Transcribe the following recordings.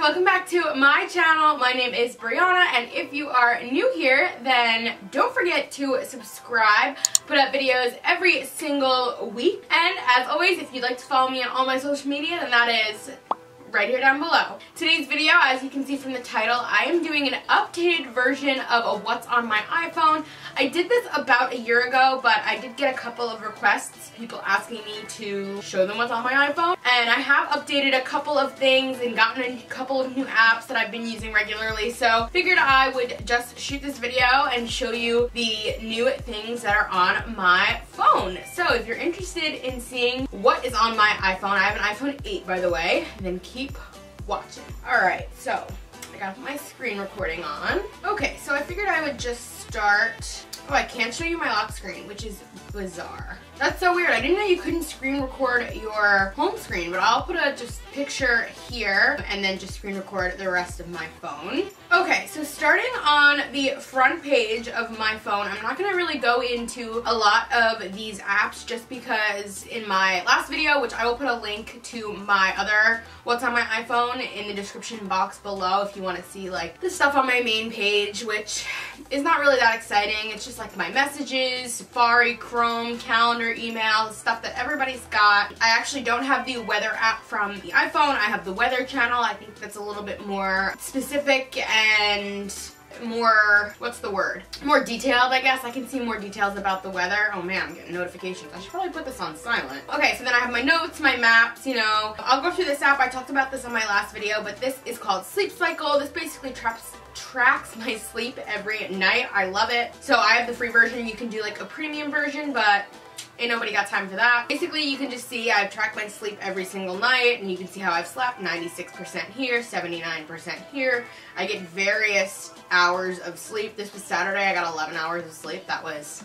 welcome back to my channel. My name is Brianna, and if you are new here, then don't forget to subscribe. Put up videos every single week, and as always, if you'd like to follow me on all my social media, then that is right here down below. Today's video, as you can see from the title, I am doing an updated version of what's on my iPhone. I did this about a year ago, but I did get a couple of requests, people asking me to show them what's on my iPhone, and I have updated a couple of things and gotten a couple of new apps that I've been using regularly, so figured I would just shoot this video and show you the new things that are on my phone. So if you're interested in seeing what is on my iPhone, I have an iPhone 8 by the way, then keep watching. Alright, so I got my screen recording on. Okay, so I figured I would just start. Oh, I can't show you my lock screen, which is bizarre. That's so weird. I didn't know you couldn't screen record your home screen, but I'll put a just picture here and then just screen record the rest of my phone. Okay, so starting on the front page of my phone, I'm not gonna really go into a lot of these apps just because in my last video, which I will put a link to my other what's on my iPhone in the description box below if you want to see like the stuff on my main page, which is not really that exciting. It's just like my messages, Safari, Chrome, calendar, email, stuff that everybody's got. I actually don't have the weather app from the iPhone. I have the weather channel. I think that's a little bit more specific and more, what's the word? More detailed, I guess. I can see more details about the weather. Oh man, I'm getting notifications. I should probably put this on silent. Okay, so then I have my notes, my maps, you know. I'll go through this app. I talked about this on my last video, but this is called Sleep Cycle. This basically tracks my sleep every night. I love it. So I have the free version. You can do like a premium version, but ain't nobody got time for that. Basically, you can just see I've tracked my sleep every single night, and you can see how I've slept. 96% here, 79% here. I get various hours of sleep. This was Saturday. I got 11 hours of sleep. That was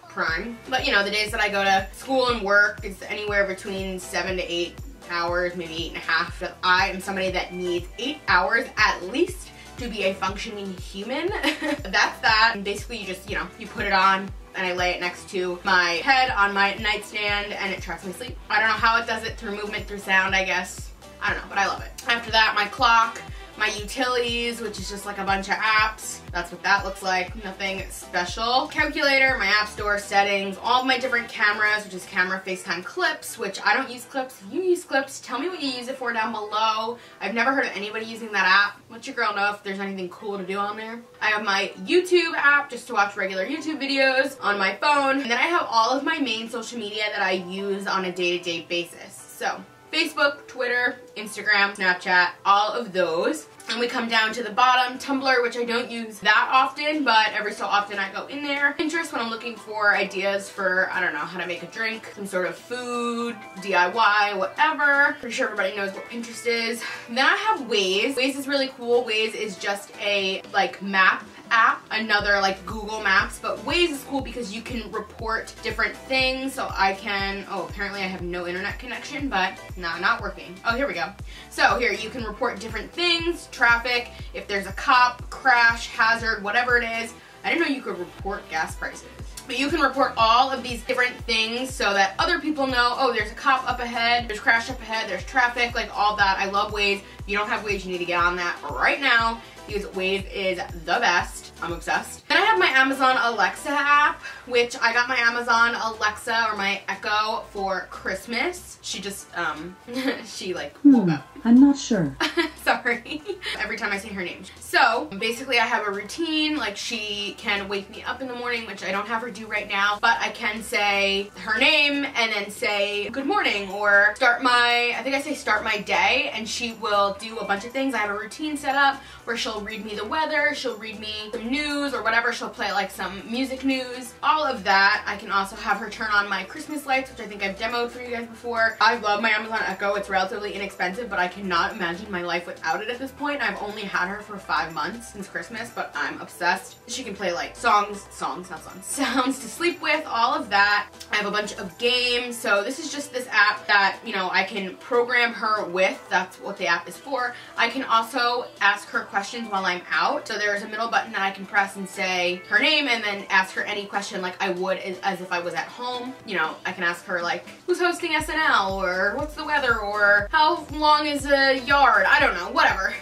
prime. But you know, the days that I go to school and work, it's anywhere between 7 to 8 hours, maybe 8.5. But I am somebody that needs 8 hours at least to be a functioning human. That's that. And basically, you just, you know, you put it on, and I lay it next to my head on my nightstand, and it tracks my sleep. I don't know how it does it, through movement, through sound, I guess. I don't know, but I love it. After that, my clock, my utilities, which is just like a bunch of apps. That's what that looks like, nothing special. Calculator, my app store, settings, all of my different cameras, which is camera, FaceTime, clips, which I don't use clips. If you use clips, tell me what you use it for down below. I've never heard of anybody using that app. Let your girl know if there's anything cool to do on there. I have my YouTube app just to watch regular YouTube videos on my phone. And then I have all of my main social media that I use on a day-to-day basis. So Facebook, Twitter, Instagram, Snapchat, all of those. And we come down to the bottom, Tumblr, which I don't use that often, but every so often I go in there. Pinterest, when I'm looking for ideas for, I don't know, how to make a drink, some sort of food, DIY, whatever. Pretty sure everybody knows what Pinterest is. Then I have Waze. Waze is really cool. Waze is just a, like, map app, another like Google Maps, but Waze is cool because you can report different things. So I can, oh, apparently I have no internet connection, but nah, not working. Oh, here we go. So here you can report different things, traffic, if there's a cop, crash, hazard, whatever it is. I didn't know you could report gas prices. But you can report all of these different things so that other people know, oh, there's a cop up ahead, there's crash up ahead, there's traffic, like all that. I love Waze. If you don't have Waze, you need to get on that right now because Waze is the best. I'm obsessed. Then I have my Amazon Alexa app, which I got my Amazon Alexa or my Echo for Christmas. She just, she like woke up. I'm not sure. Sorry. Every time I say her name. So basically I have a routine, like she can wake me up in the morning, which I don't have her do right now, but I can say her name and then say good morning or start my, I think I say start my day, and she will do a bunch of things. I have a routine set up where she'll read me the weather, she'll read me some news or whatever, she'll play like some music news, all of that. I can also have her turn on my Christmas lights, which I think I've demoed for you guys before. I love my Amazon Echo. It's relatively inexpensive, but I cannot imagine my life without it at this point. point. I've only had her for 5 months since Christmas, but I'm obsessed. She can play like sounds to sleep with, all of that. I have a bunch of games, so this is just this app that, you know, I can program her with. That's what the app is for. I can also ask her questions while I'm out. So there's a middle button that I can press and say her name and then ask her any question like I would as if I was at home. You know, I can ask her like, who's hosting SNL, or what's the weather, or how long is a yard? I don't know, whatever.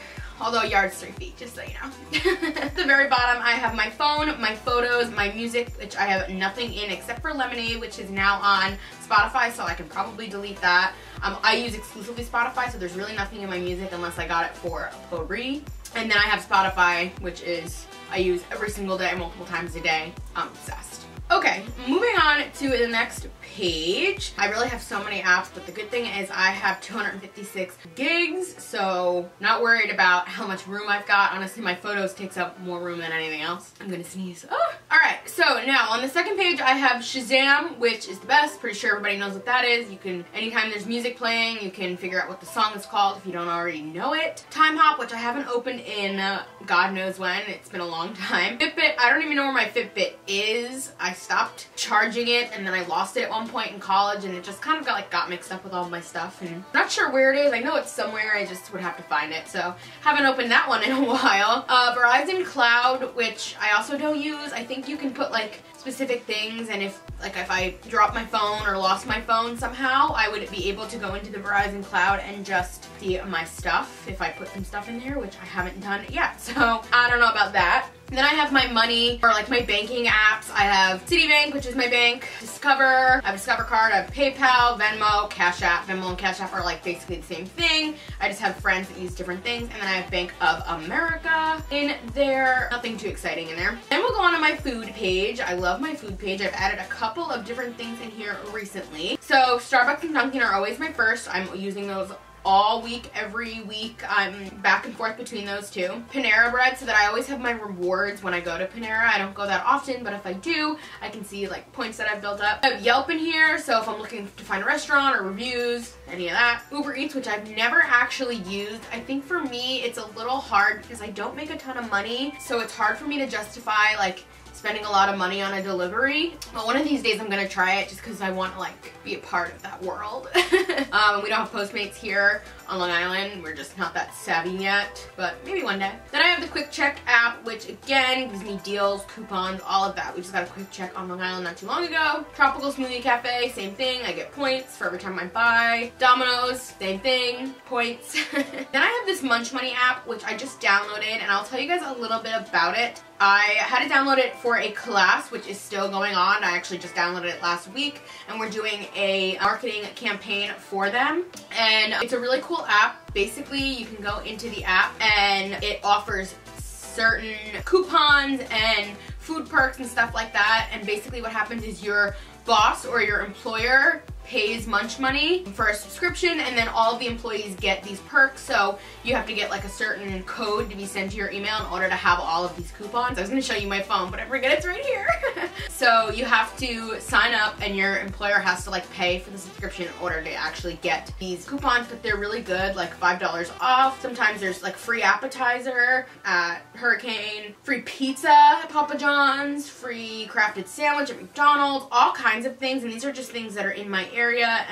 Although a yard's 3 feet, just so you know. At the very bottom, I have my phone, my photos, my music, which I have nothing in except for Lemonade, which is now on Spotify, so I can probably delete that. I use exclusively Spotify, so there's really nothing in my music unless I got it for free. And then I have Spotify, which is, I use every single day, multiple times a day. I'm obsessed. Okay, moving on to the next page. I really have so many apps, but the good thing is I have 256 gigs, so not worried about how much room I've got. Honestly, my photos takes up more room than anything else. I'm gonna sneeze. Oh. Alright, so now on the second page I have Shazam, which is the best. Pretty sure everybody knows what that is. You can, anytime there's music playing, you can figure out what the song is called if you don't already know it. Time Hop, which I haven't opened in God knows when. It's been a long time. Fitbit, I don't even know where my Fitbit is. I stopped charging it and then I lost it at one point in college and it just kind of got mixed up with all my stuff and I'm not sure where it is. I know it's somewhere, I just would have to find it, so haven't opened that one in a while. Verizon Cloud, which I also don't use. I think you can put like specific things, and if I dropped my phone or lost my phone somehow, I would be able to go into the Verizon Cloud and just see my stuff if I put some stuff in there, which I haven't done yet, so I don't know about that. And then I have my money, or like my banking apps. I have Citibank, which is my bank, Discover, I have Discover Card, I have PayPal, Venmo, Cash App. Venmo and Cash App are like basically the same thing. I just have friends that use different things. And then I have Bank of America in there. Nothing too exciting in there. Then we'll go on to my food page. I love my food page. I've added a couple of different things in here recently. So Starbucks and Dunkin' are always my first. I'm using those all week, every week. I'm back and forth between those two. Panera Bread, so that I always have my rewards when I go to Panera. I don't go that often, but if I do, I can see like points that I've built up. I have Yelp in here, so if I'm looking to find a restaurant or reviews, any of that. Uber Eats, which I've never actually used. I think for me, it's a little hard because I don't make a ton of money, so it's hard for me to justify like spending a lot of money on a delivery. But one of these days I'm gonna try it just because I want to like be a part of that world. We don't have Postmates here on Long Island. We're just not that savvy yet, but maybe one day. Then I have the Quick Check app, which again gives me deals, coupons, all of that. We just got a Quick Check on Long Island not too long ago. Tropical Smoothie Cafe, same thing. I get points for every time I buy. Domino's, same thing, points. Then I have this Munch Money app, which I just downloaded, and I'll tell you guys a little bit about it. I had to download it for a class, which is still going on. I actually just downloaded it last week, and we're doing a marketing campaign for them. And it's a really cool app. Basically, you can go into the app and it offers certain coupons and food perks and stuff like that. And basically what happens is your boss or your employer pays Munch Money for a subscription, and then all of the employees get these perks. So you have to get like a certain code to be sent to your email in order to have all of these coupons. I was going to show you my phone, but I forget it's right here. So you have to sign up and your employer has to like pay for the subscription in order to actually get these coupons, but they're really good, like $5 off. Sometimes there's like free appetizer at Hurricane, free pizza at Papa John's, free crafted sandwich at McDonald's, all kinds of things. And these are just things that are in my area.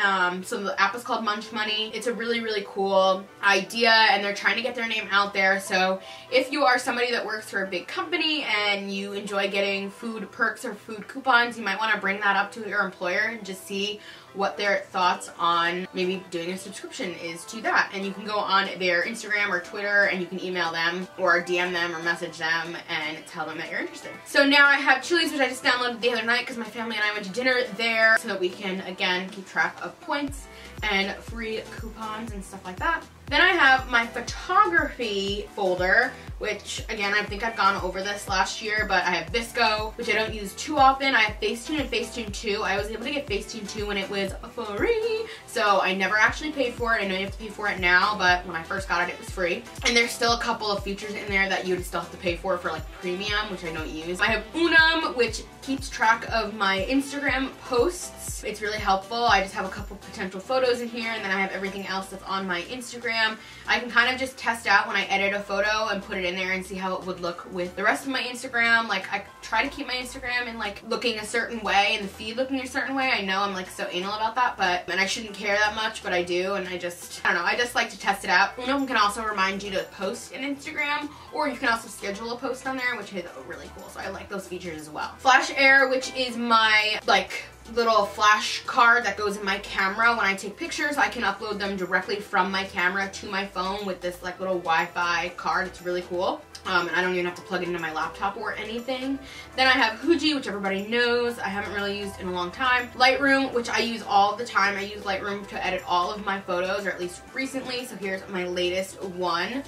So the app is called Munch Money. It's a really, really cool idea, and they're trying to get their name out there. So if you are somebody that works for a big company and you enjoy getting food perks or food coupons, you might want to bring that up to your employer and just see what their thoughts on maybe doing a subscription is to that. And you can go on their Instagram or Twitter and you can email them or DM them or message them and tell them that you're interested. So now I have Chili's, which I just downloaded the other night because my family and I went to dinner there so that we can again keep track of points and free coupons and stuff like that. Then I have my photography folder, which again, I think I've gone over this last year, but I have Visco, which I don't use too often. I have Facetune and Facetune 2. I was able to get Facetune 2 when it was free, so I never actually paid for it. I know you have to pay for it now, but when I first got it, it was free. And there's still a couple of features in there that you would still have to pay for like premium, which I don't use. I have Unum, which keeps track of my Instagram posts. It's really helpful. I just have a couple potential photos in here, and then I have everything else that's on my Instagram. I can kind of just test out that when I edit a photo and put it in there and see how it would look with the rest of my Instagram. Like, I try to keep my Instagram in like looking a certain way and the feed looking a certain way. I know I'm like so anal about that, and I shouldn't care that much, but I do, and I don't know, I just like to test it out. Unum can also remind you to post an Instagram, or you can also schedule a post on there, which is really cool, so I like those features as well. Flash Air, which is my like little flash card that goes in my camera. When I take pictures, I can upload them directly from my camera to my phone with this like little Wi-Fi card. It's really cool. And I don't even have to plug it into my laptop or anything. Then I have Huji, which everybody knows I haven't really used in a long time. Lightroom, which I use all the time. I use Lightroom to edit all of my photos, or at least recently. So here's my latest one.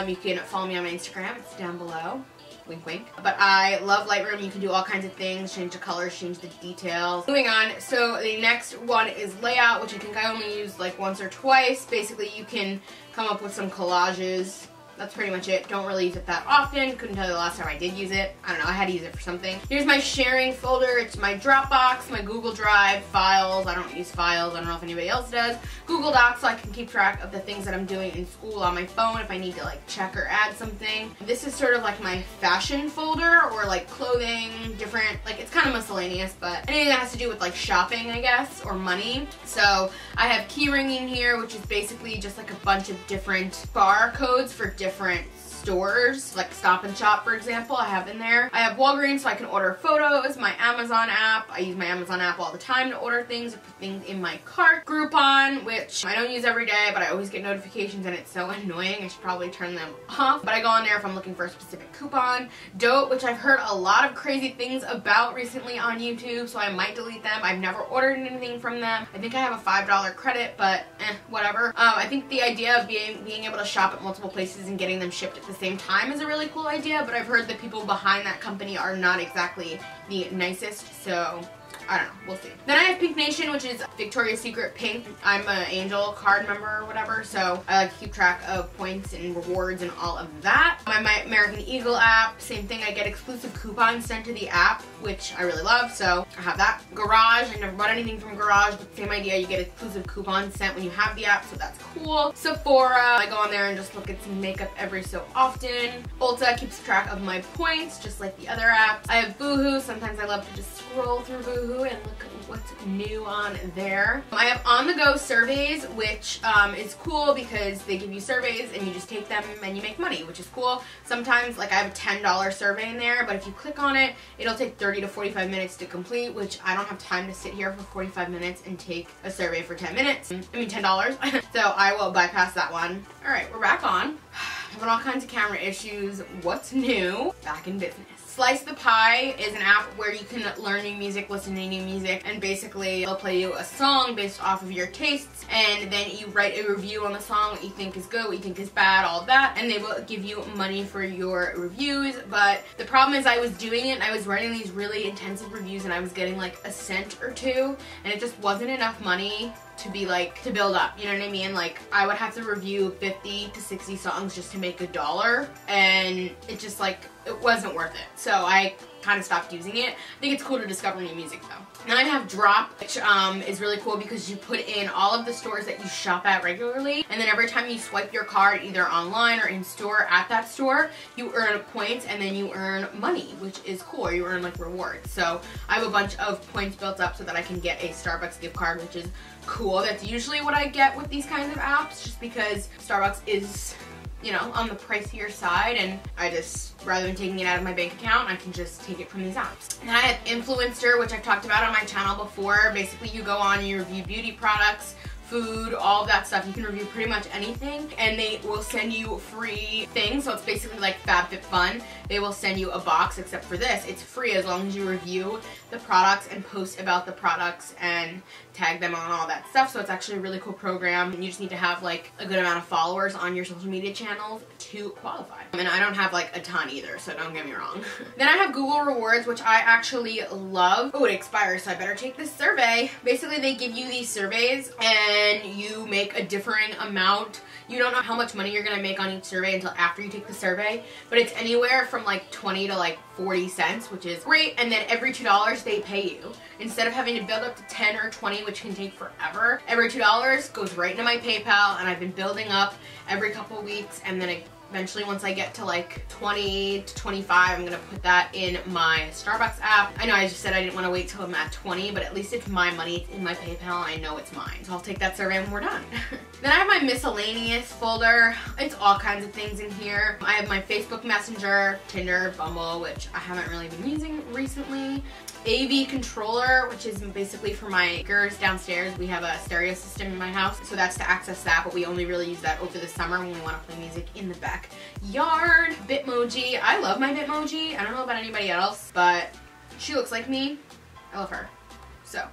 You can follow me on my Instagram. It's down below. Wink, wink. But I love Lightroom. You can do all kinds of things, change the colors, change the details. Moving on, so the next one is Layout, which I think I only used like once or twice. Basically, you can come up with some collages. That's pretty much it. Don't really use it that often. Couldn't tell you the last time I did use it. I don't know, I had to use it for something. Here's my sharing folder. It's my Dropbox, my Google Drive, Files. I don't use Files. I don't know if anybody else does. Google Docs, so I can keep track of the things that I'm doing in school on my phone if I need to like check or add something. This is sort of like my fashion folder, or like clothing, different, like it's kind of miscellaneous, but anything that has to do with like shopping, I guess, or money. So I have key ringing here, which is basically just like a bunch of different barcodes for different stores, like Stop and Shop, for example, I have in there. I have Walgreens, so I can order photos, my Amazon app. I use my Amazon app all the time to order things or put things in my cart. Groupon, which I don't use every day, but I always get notifications and it's so annoying. I should probably turn them off, but I go on there if I'm looking for a specific coupon. Dote, which I've heard a lot of crazy things about recently on YouTube, so I might delete them. I've never ordered anything from them. I think I have a $5 credit, but whatever. I think the idea of being able to shop at multiple places and getting them shipped at the same time is a really cool idea, but I've heard the people behind that company are not exactly the nicest, so I don't know, we'll see. Then I have Pink Nation, which is Victoria's Secret Pink. I'm an Angel card member or whatever, so I like to keep track of points and rewards and all of that. My American Eagle app, same thing. I get exclusive coupons sent to the app, which I really love, so I have that. Garage, I never bought anything from Garage, but same idea. You get exclusive coupons sent when you have the app, so that's cool. Sephora, I go on there and just look at some makeup every so often. Ulta keeps track of my points, just like the other apps. I have Boohoo. Sometimes I love to just scroll through Boohoo and look at what's new on there. I have on-the-go surveys, which is cool because they give you surveys and you just take them and you make money, which is cool. Sometimes, like I have a $10 survey in there, but if you click on it, it'll take 30 to 45 minutes to complete, which I don't have time to sit here for 45 minutes and take a survey for 10 minutes. I mean $10. So I will bypass that one. All right, we're back on. Having all kinds of camera issues. What's new? Back in business. Slice the Pie is an app where you can learn new music, listen to new music, and basically they'll play you a song based off of your tastes, and then you write a review on the song, what you think is good, what you think is bad, all that, and they will give you money for your reviews. But the problem is I was doing it and I was writing these really intensive reviews and I was getting like a cent or two, and it just wasn't enough money to be like, to build up, you know what I mean? Like I would have to review 50 to 60 songs just to make $1, and it just like, it wasn't worth it. So I kind of stopped using it. I think it's cool to discover new music though. Then I have Drop, which is really cool because you put in all of the stores that you shop at regularly, and then every time you swipe your card either online or in store at that store, you earn points and then you earn money, which is cool, or you earn like rewards. So I have a bunch of points built up so that I can get a Starbucks gift card, which is cool. That's usually what I get with these kinds of apps, just because Starbucks is, you know, on the pricier side, and I just, rather than taking it out of my bank account, I can just take it from these apps. And I have Influencer, which I've talked about on my channel before. Basically, you go on and you review beauty products, food, all of that stuff. You can review pretty much anything, and they will send you free things. So it's basically like FabFitFun. They will send you a box, except for this, it's free as long as you review the products and post about the products and tag them on all that stuff. So it's actually a really cool program, and you just need to have like a good amount of followers on your social media channels to qualify. And I don't have like a ton either, so don't get me wrong. Then I have Google Rewards, which I actually love. Oh, it expires, so I better take this survey. Basically, they give you these surveys and you make a differing amount. You don't know how much money you're gonna make on each survey until after you take the survey, but it's anywhere from like 20 to like 40 cents, which is great. And then every $2 they pay you. Instead of having to build up to 10 or 20, which can take forever, every $2 goes right into my PayPal, and I've been building up every couple weeks, and then it eventually once I get to like 20 to 25, I'm gonna put that in my Starbucks app. I know I just said I didn't want to wait till I'm at 20, but at least it's my money, it's in my PayPal, and I know it's mine. So I'll take that survey when we're done. Then I have my miscellaneous folder. It's all kinds of things in here. I have my Facebook Messenger, Tinder, Bumble, which I haven't really been using recently. AV controller, which is basically for my speakers downstairs. We have a stereo system in my house, so that's to access that, but we only really use that over the summer when we want to play music in the backyard. Bitmoji. I love my Bitmoji. I don't know about anybody else, but she looks like me. I love her. So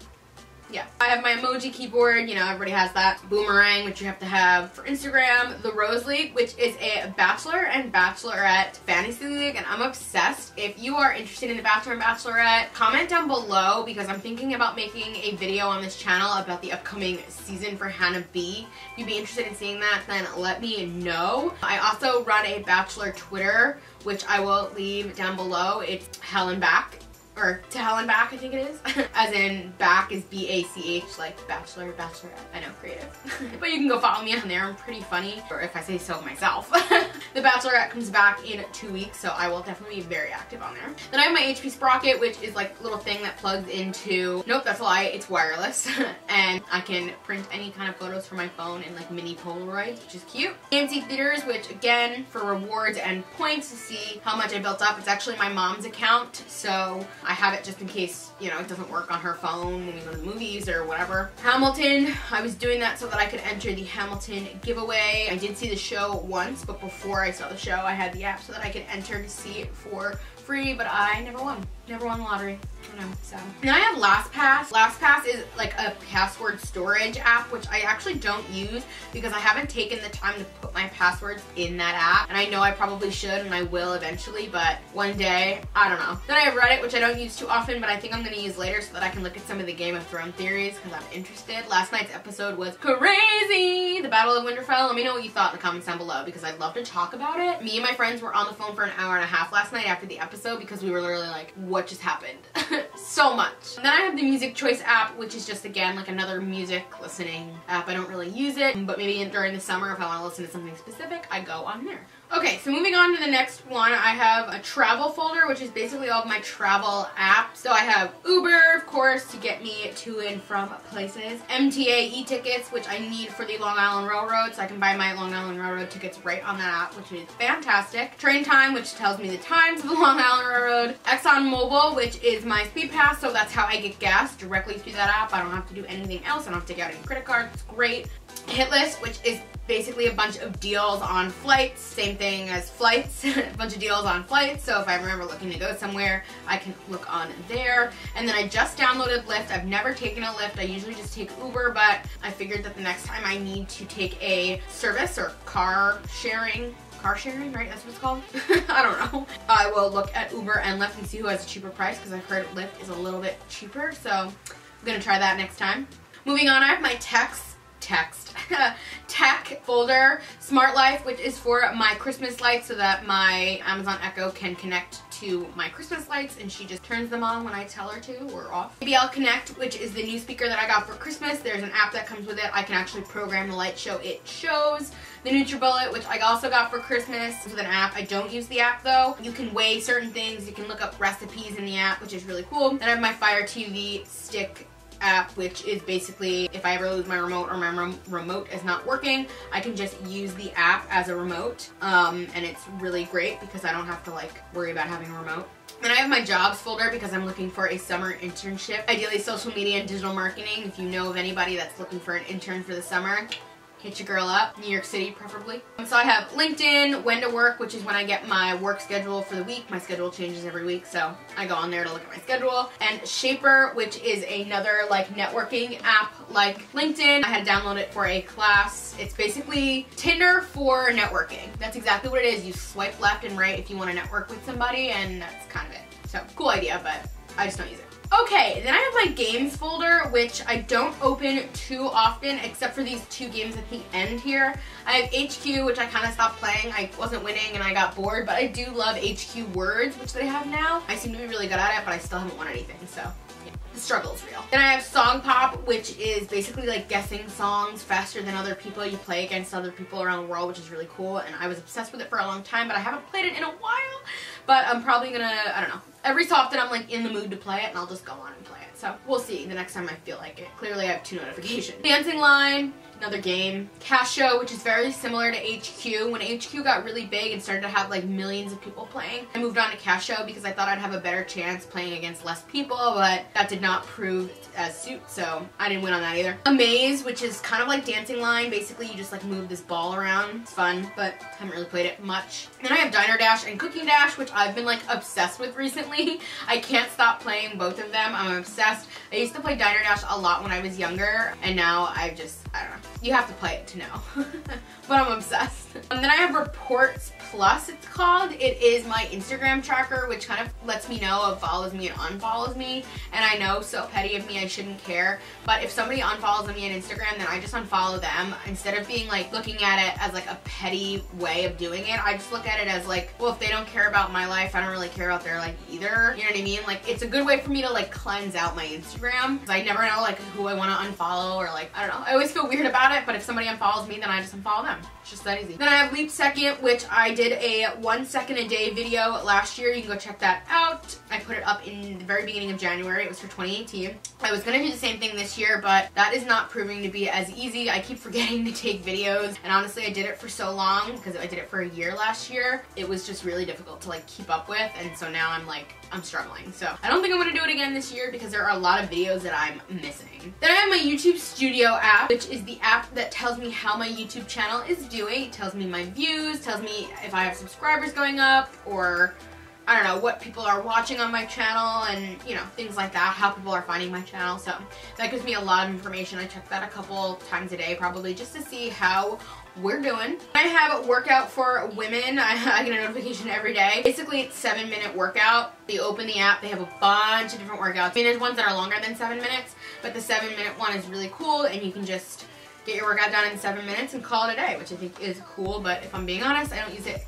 yeah, I have my emoji keyboard, you know, everybody has that. Boomerang, which you have to have for Instagram. The Rose League, which is a Bachelor and Bachelorette fantasy league, and I'm obsessed. If you are interested in the Bachelor and Bachelorette, comment down below, because I'm thinking about making a video on this channel about the upcoming season for Hannah B. If you'd be interested in seeing that, then let me know. I also run a Bachelor Twitter, which I will leave down below. It's Hell and Back. Or To Hell and Back, I think it is. As in, back is B-A-C-H, like Bachelor, Bachelorette. I know, creative. But you can go follow me on there. I'm pretty funny, or if I say so myself. The Bachelorette comes back in 2 weeks, so I will definitely be very active on there. Then I have my HP Sprocket, which is like a little thing that plugs into, nope, that's a lie, it's wireless. And I can print any kind of photos for my phone in like mini Polaroids, which is cute. AMC Theaters, which again, for rewards and points to see how much I built up. It's actually my mom's account, so I have it just in case, you know, it doesn't work on her phone when we go to the movies or whatever. Hamilton, I was doing that so that I could enter the Hamilton giveaway. I did see the show once, but before I saw the show, I had the app so that I could enter to see it for free, but I never won. Never won the lottery. I know, sad. Then I have LastPass. LastPass is like a password storage app, which I actually don't use because I haven't taken the time to put my passwords in that app. And I know I probably should, and I will eventually, but one day, I don't know. Then I have Reddit, which I don't use too often, but I think I'm gonna use later so that I can look at some of the Game of Thrones theories because I'm interested. Last night's episode was crazy! The Battle of Winterfell. Let me know what you thought in the comments down below because I'd love to talk about it. Me and my friends were on the phone for an hour and a half last night after the episode because we were literally like, what just happened? So much. And then I have the Music Choice app, which is just, again, like another music listening app. I don't really use it, but maybe during the summer if I want to listen to something specific, I go on there. Okay, so moving on to the next one, I have a travel folder, which is basically all of my travel apps. So I have Uber, of course, to get me to and from places. MTA e-tickets, which I need for the Long Island Railroad, so I can buy my Long Island Railroad tickets right on that app, which is fantastic. Train Time, which tells me the times of the Long Island Railroad. ExxonMobil, which is my speed pass, so that's how I get gas directly through that app. I don't have to do anything else. I don't have to take out any credit cards. It's great. Hit List, which is basically a bunch of deals on flights, same thing as flights, a bunch of deals on flights, so if I remember looking to go somewhere, I can look on there. And then I just downloaded Lyft. I've never taken a Lyft, I usually just take Uber, but I figured that the next time I need to take a service or car sharing, right? That's what it's called? I don't know. I will look at Uber and Lyft and see who has a cheaper price because I've heard Lyft is a little bit cheaper, so I'm gonna try that next time. Moving on, I have my tech folder, Smart Life, which is for my Christmas lights so that my Amazon Echo can connect to my Christmas lights and she just turns them on when I tell her to or off. JBL Connect, which is the new speaker that I got for Christmas. There's an app that comes with it. I can actually program the light show it shows. The NutriBullet, which I also got for Christmas with an app. I don't use the app though. You can weigh certain things. You can look up recipes in the app, which is really cool. Then I have my Fire TV stick app, which is basically if I ever lose my remote or my remote is not working, I can just use the app as a remote, and it's really great because I don't have to like worry about having a remote. Then I have my jobs folder because I'm looking for a summer internship, ideally social media and digital marketing. If you know of anybody that's looking for an intern for the summer, hit your girl up. New York City, preferably. So I have LinkedIn, When to Work, which is when I get my work schedule for the week. My schedule changes every week, so I go on there to look at my schedule. And Shaper, which is another like networking app like LinkedIn. I had to download it for a class. It's basically Tinder for networking. That's exactly what it is. You swipe left and right if you want to network with somebody, and that's kind of it. So, cool idea, but I just don't use it. Okay, then I have my games folder, which I don't open too often, except for these two games at the end here. I have HQ, which I kind of stopped playing. I wasn't winning and I got bored, but I do love HQ Words, which they have now. I seem to be really good at it, but I still haven't won anything, so. The struggle's real. Then I have Song Pop, which is basically like guessing songs faster than other people. You play against other people around the world, which is really cool, and I was obsessed with it for a long time, but I haven't played it in a while. But I'm probably gonna, I don't know, every so often I'm like in the mood to play it, and I'll just go on and play it. So we'll see the next time I feel like it. Clearly I have 2 notifications. Dancing Line, another game. Cash Show, which is very similar to HQ. When HQ got really big and started to have like millions of people playing, I moved on to Cash Show because I thought I'd have a better chance playing against less people, but that did not prove as suit, so I didn't win on that either. Amaze, which is kind of like Dancing Line. Basically, you just like move this ball around. It's fun, but haven't really played it much. Then I have Diner Dash and Cooking Dash, which I've been like obsessed with recently. I can't stop playing both of them. I'm obsessed. I used to play Diner Dash a lot when I was younger, and now I don't know. You have to play it to know. But I'm obsessed. And then I have Reports Plus, it's called. It is my Instagram tracker, which kind of lets me know if follows me and unfollows me. And I know, so petty of me, I shouldn't care. But if somebody unfollows me on Instagram, then I just unfollow them. Instead of being like looking at it as like a petty way of doing it, I just look at it as like, well, if they don't care about my life, I don't really care about their life either. You know what I mean? Like, it's a good way for me to like cleanse out my Instagram, because I never know like who I want to unfollow, or like, I don't know. I always feel weird about it, but if somebody unfollows me, then I just unfollow them. It's just that easy. Then I have Leap Second, which I did a 1 second a day video last year. You can go check that out. I put it up in the very beginning of January. It was for 2018. I was gonna do the same thing this year, but that is not proving to be as easy. I keep forgetting to take videos, and honestly, I did it for so long because I did it for a year last year. It was just really difficult to like keep up with, and so now I'm struggling. So I don't think I'm gonna do it again this year because there are a lot of videos that I'm missing. Then I have my YouTube Studio app, which is the app that tells me how my YouTube channel is doing. It tells me my views, tells me if I have subscribers going up, or I don't know, what people are watching on my channel, and you know, things like that, how people are finding my channel. So that gives me a lot of information. I check that a couple times a day probably, just to see how we're doing. I have a workout for women. I get a notification every day. Basically, it's 7-minute workout. You open the app, they have a bunch of different workouts. I mean, there's ones that are longer than 7 minutes, but the 7-minute one is really cool, and you can just get your workout done in 7 minutes and call it a day, which I think is cool, but if I'm being honest, I don't use it.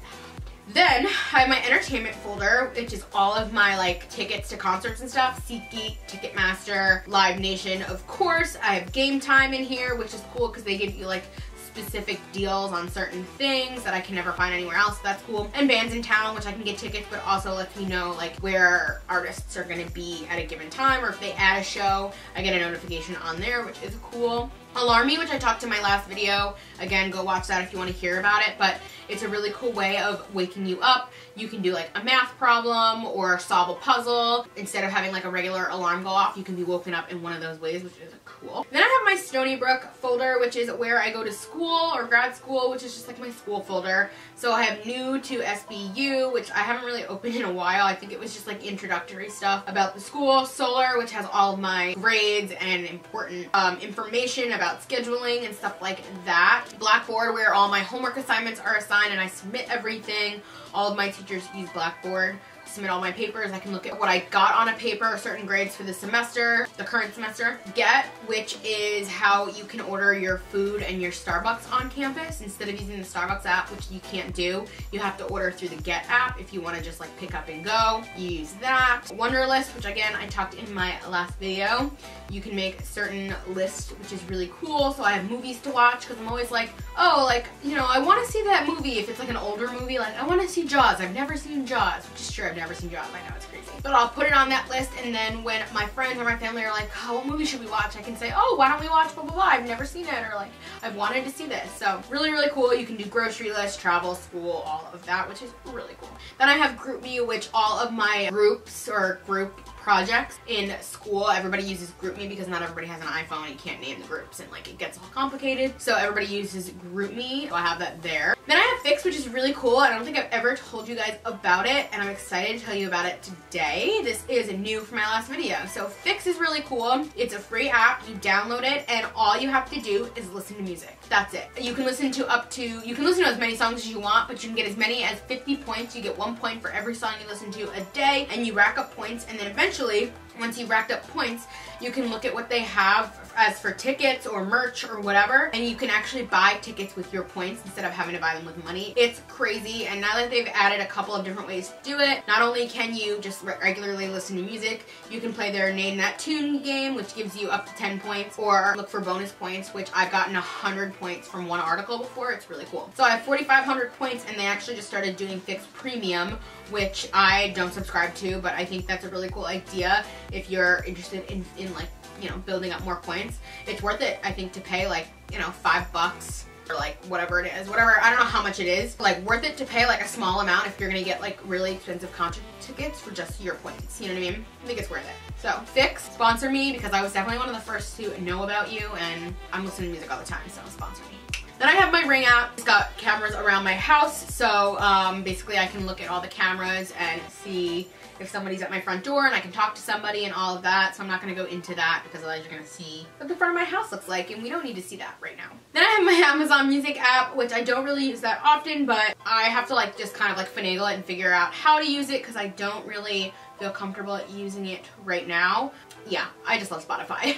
Then I have my entertainment folder, which is all of my like tickets to concerts and stuff. SeatGeek, Ticketmaster, Live Nation, of course. I have Game Time in here, which is cool because they give you like specific deals on certain things that I can never find anywhere else. So that's cool. And Bands in Town, which I can get tickets, but also lets me know like where artists are going to be at a given time, or if they add a show, I get a notification on there, which is cool. Alarmy, which I talked in my last video. Again, go watch that if you want to hear about it, but it's a really cool way of waking you up. You can do like a math problem or solve a puzzle. Instead of having like a regular alarm go off, you can be woken up in one of those ways, which is cool. Then I have my Stony Brook folder, which is where I go to school or grad school, which is just like my school folder. So I have new to SBU, which I haven't really opened in a while. I think it was just like introductory stuff about the school. Solar, which has all of my grades and important information about scheduling and stuff like that. Blackboard, where all my homework assignments are assigned and I submit everything. All of my teachers use Blackboard to submit all my papers. I can look at what I got on a paper, certain grades for the semester, the current semester. Get, which is how you can order your food and your Starbucks on campus. Instead of using the Starbucks app, which you can't do, you have to order through the Get app if you want to just like pick up and go. You use that. Wunderlist, which again I talked in my last video. You can make certain lists, which is really cool. So I have movies to watch because I'm always like, oh, like, you know, I want to see that movie. If it's like an older movie, like I want to see Jaws. I've never seen Jaws, which is true. I've never seen Jaws. I know, it's crazy. But I'll put it on that list, and then when my friends or my family are like, oh, what movie should we watch? I can say, oh, why don't we watch blah, blah, blah. I've never seen it, or like, I've wanted to see this. So really, really cool. You can do grocery lists, travel, school, all of that, which is really cool. Then I have GroupMe, which all of my groups or group projects in school, everybody uses GroupMe because not everybody has an iPhone and you can't name the groups and like it gets all complicated. So everybody uses GroupMe, so I have that there. Then I have Fix, which is really cool. I don't think I've ever told you guys about it, and I'm excited to tell you about it today. This is new for my last video. So Fix is really cool. It's a free app. You download it and all you have to do is listen to music. That's it. You can listen to as many songs as you want, but you can get as many as 50 points. You get 1 point for every song you listen to a day, and you rack up points, and then eventually, once you've racked up points, you can look at what they have as for tickets or merch or whatever, and you can actually buy tickets with your points instead of having to buy them with money. It's crazy, and now that they've added a couple of different ways to do it, not only can you just regularly listen to music, you can play their Name That Tune game, which gives you up to 10 points, or look for bonus points, which I've gotten 100 points from one article before. It's really cool. So I have 4,500 points, and they actually just started doing Fixed Premium, which I don't subscribe to, but I think that's a really cool idea if you're interested in like, you know, building up more points. It's worth it, I think, to pay like, you know, $5 or like whatever it is, whatever, I don't know how much it is, like worth it to pay like a small amount if you're gonna get like really expensive concert tickets for just your points, you know what I mean? I think it's worth it. So Fix, sponsor me, because I was definitely one of the first to know about you, and I'm listening to music all the time, so sponsor me. Then I have my Ring app. It's got cameras around my house, so basically I can look at all the cameras and see if somebody's at my front door, and I can talk to somebody and all of that. So I'm not going to go into that because otherwise you're going to see what the front of my house looks like, and we don't need to see that right now. Then I have my Amazon Music app, which I don't really use that often, but I have to like just kind of like finagle it and figure out how to use it because I don't really feel comfortable at using it right now. Yeah, I just love Spotify.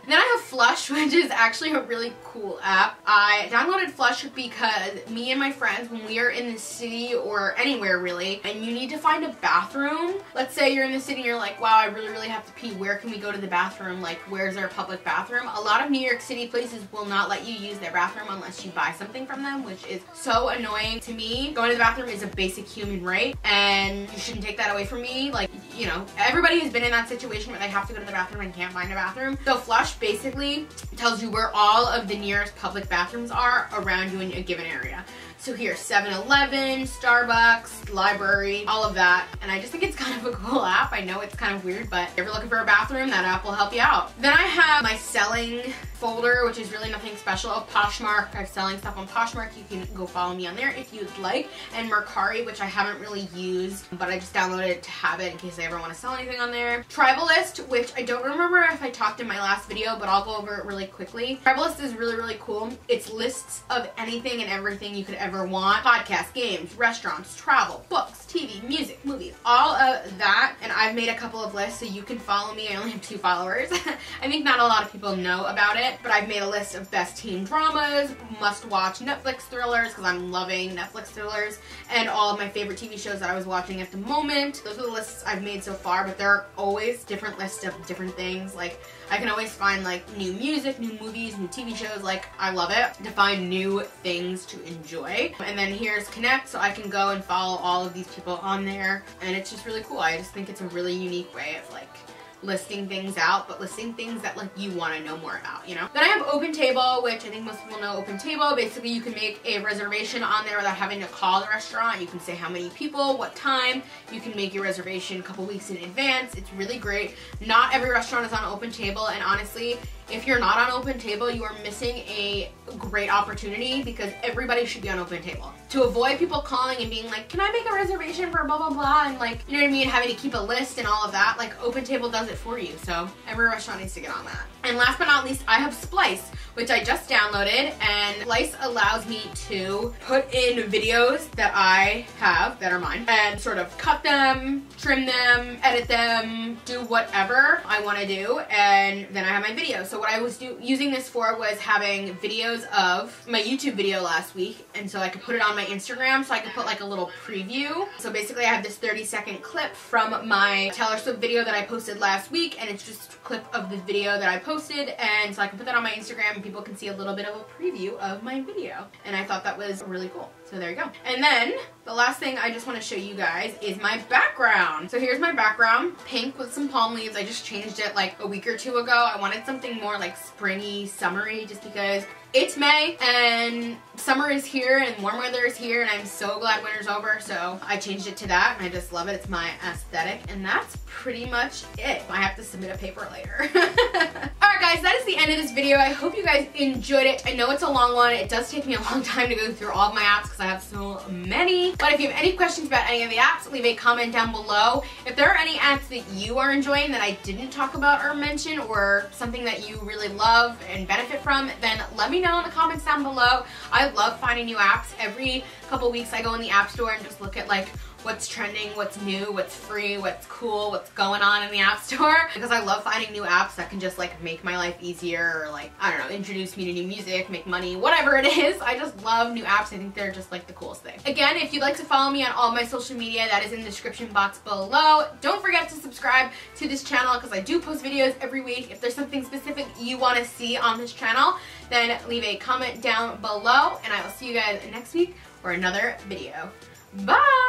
Then I have Flush, which is actually a really cool app. I downloaded Flush because me and my friends, when we are in the city or anywhere really, and you need to find a bathroom, let's say you're in the city and you're like, wow, I really have to pee, where can we go to the bathroom? Like, where's our public bathroom? A lot of New York City places will not let you use their bathroom unless you buy something from them, which is so annoying to me. Going to the bathroom is a basic human right, and you shouldn't take that away from me. Like, you know, everybody has been in that situation where they have to go to the bathroom and can't find a bathroom. So Flush basically tells you where all of the nearest public bathrooms are around you in a given area. So here, 7-Eleven, Starbucks, library, all of that. And I just think it's kind of a cool app. I know it's kind of weird, but if you're looking for a bathroom, that app will help you out. Then I have my selling folder, which is really nothing special. Poshmark, I'm selling stuff on Poshmark. You can go follow me on there if you'd like. And Mercari, which I haven't really used, but I just downloaded it to have it in case I ever want to sell anything on there. Tribalist, which I don't remember if I talked in my last video, but I'll go over it really quickly. Tribalist is really cool. It's lists of anything and everything you could ever want. Podcasts, games, restaurants, travel, books, TV, music, movies, all of that. And I've made a couple of lists so you can follow me. I only have 2 followers. I think not a lot of people know about it, but I've made a list of best teen dramas, must-watch Netflix thrillers, because I'm loving Netflix thrillers, and all of my favorite TV shows that I was watching at the moment. Those are the lists I've made so far, but there are always different lists of different things. Like, I can always find like new music, new movies, new TV shows. Like, I love it to find new things to enjoy. And then here's Connect, so I can go and follow all of these people on there, and it's just really cool. I just think it's a really unique way of like listing things out, but listing things that like you want to know more about, you know? Then I have OpenTable, which I think most people know OpenTable. Basically, you can make a reservation on there without having to call the restaurant. You can say how many people, what time. You can make your reservation a couple weeks in advance. It's really great. Not every restaurant is on OpenTable, and honestly, if you're not on OpenTable, you are missing a great opportunity, because everybody should be on OpenTable. To avoid people calling and being like, can I make a reservation for blah, blah, blah, and like, you know what I mean, having to keep a list and all of that, like OpenTable does it for you. So every restaurant needs to get on that. And last but not least, I have Splice, which I just downloaded, and Splice allows me to put in videos that I have that are mine and sort of cut them, trim them, edit them, do whatever I want to do, and then I have my video. So what I was using this for was having videos of my YouTube video last week, and so I could put it on my Instagram, so I could put like a little preview. So basically I have this 30-second clip from my Taylor Swift video that I posted last week, and it's just a clip of the video that I posted, and so I can put that on my Instagram and people can see a little bit of a preview of my video. And I thought that was really cool. So there you go. And then the last thing I just want to show you guys is my background. So here's my background, pink with some palm leaves. I just changed it like a week or 2 ago. I wanted something more like springy, summery, just because it's May and summer is here and warm weather is here, and I'm so glad winter's over, so I changed it to that, and I just love it. It's my aesthetic, and that's pretty much it. I have to submit a paper later. Alright guys, that is the end of this video. I hope you guys enjoyed it. I know it's a long one. It does take me a long time to go through all of my apps because I have so many. But if you have any questions about any of the apps, leave a comment down below. If there are any apps that you are enjoying that I didn't talk about or mention, or something that you really love and benefit from, then let me know in the comments down below. I love finding new apps. Every couple weeks I go in the App Store and just look at like what's trending, what's new, what's free, what's cool, what's going on in the App Store, because I love finding new apps that can just like make my life easier, or like, I don't know, introduce me to new music, make money, whatever it is. I just love new apps. I think they're just like the coolest thing. Again, if you'd like to follow me on all my social media, that is in the description box below. Don't forget to subscribe to this channel because I do post videos every week. If there's something specific you want to see on this channel, then leave a comment down below, and I will see you guys next week for another video. Bye!